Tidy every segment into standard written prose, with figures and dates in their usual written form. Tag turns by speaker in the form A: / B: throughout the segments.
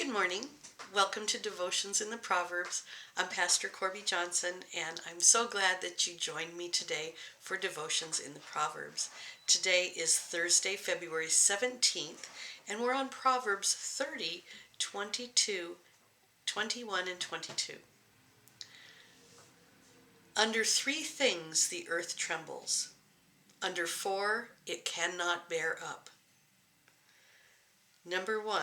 A: Good morning. Welcome to Devotions in the Proverbs. I'm Pastor Corby Johnson, and I'm so glad that you joined me today for Devotions in the Proverbs. Today is Thursday, February 17th, and we're on Proverbs 30, 22, 21, and 22. Under 3 things the earth trembles. Under 4 it cannot bear up. Number 1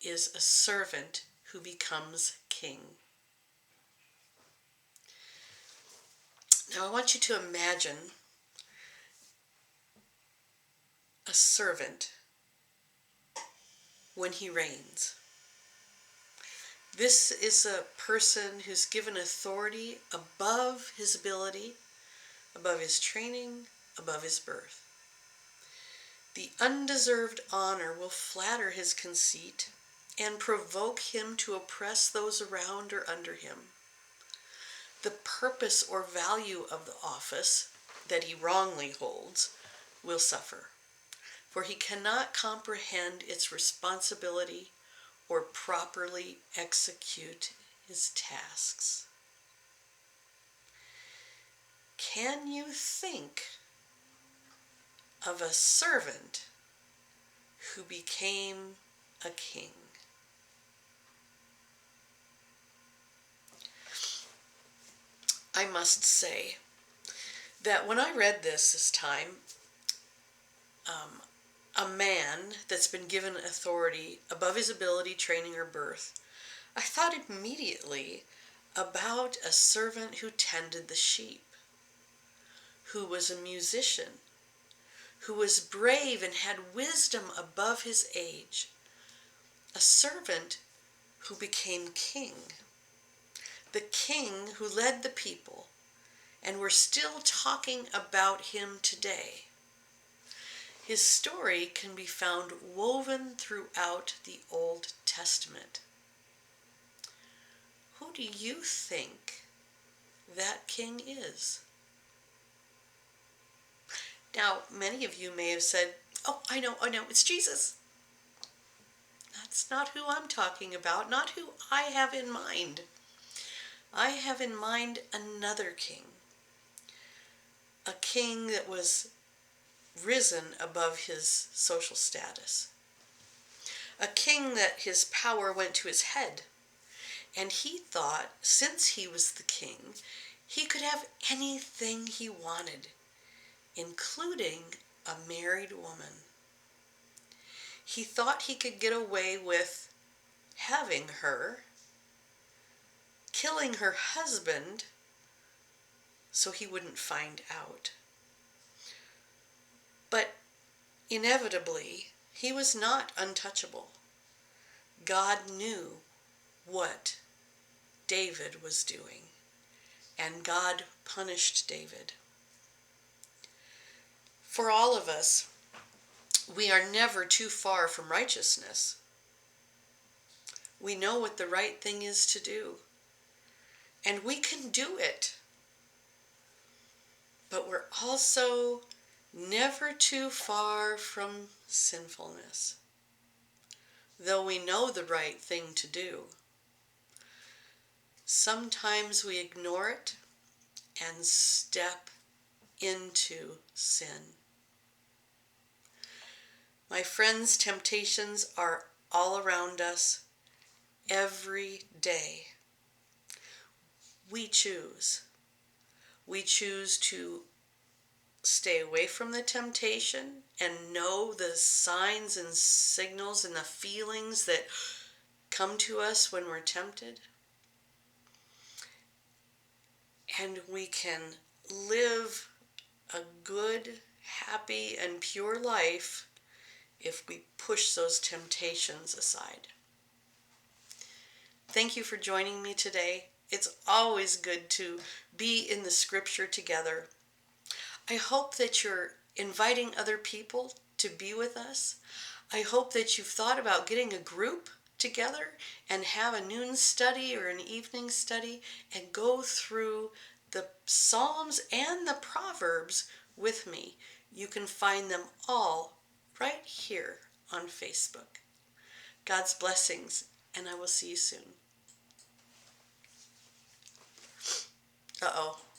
A: is a servant who becomes king. Now I want you to imagine a servant when he reigns. This is a person who's given authority above his ability, above his training, above his birth. The undeserved honor will flatter his conceit and provoke him to oppress those around or under him. The purpose or value of the office that he wrongly holds will suffer, for he cannot comprehend its responsibility or properly execute his tasks. Can you think of a servant who became a king? I must say that when I read this time, a man that's been given authority above his ability, training, or birth, I thought immediately about a servant who tended the sheep, who was a musician, who was brave and had wisdom above his age, a servant who became king, the king who led the people, and we're still talking about him today. His story can be found woven throughout the Old Testament. Who do you think that king is? Now, many of you may have said, oh, I know, it's Jesus. That's not who I'm talking about, not who I have in mind. I have in mind another king, a king that was risen above his social status, a king that his power went to his head, and he thought since he was the king, he could have anything he wanted, including a married woman. He thought he could get away with having her, killing her husband so he wouldn't find out. But inevitably, he was not untouchable. God knew what David was doing, and God punished David. For all of us, we are never too far from righteousness. We know what the right thing is to do, and we can do it. But we're also never too far from sinfulness, though we know the right thing to do. Sometimes we ignore it and step into sin. My friends, temptations are all around us every day. We choose. We choose to stay away from the temptation and know the signs and signals and the feelings that come to us when we're tempted. And we can live a good, happy, and pure life if we push those temptations aside. Thank you for joining me today. It's always good to be in the scripture together. I hope that you're inviting other people to be with us. I hope that you've thought about getting a group together and have a noon study or an evening study and go through the Psalms and the Proverbs with me. You can find them all right here on Facebook. God's blessings and I will see you soon. Uh-oh.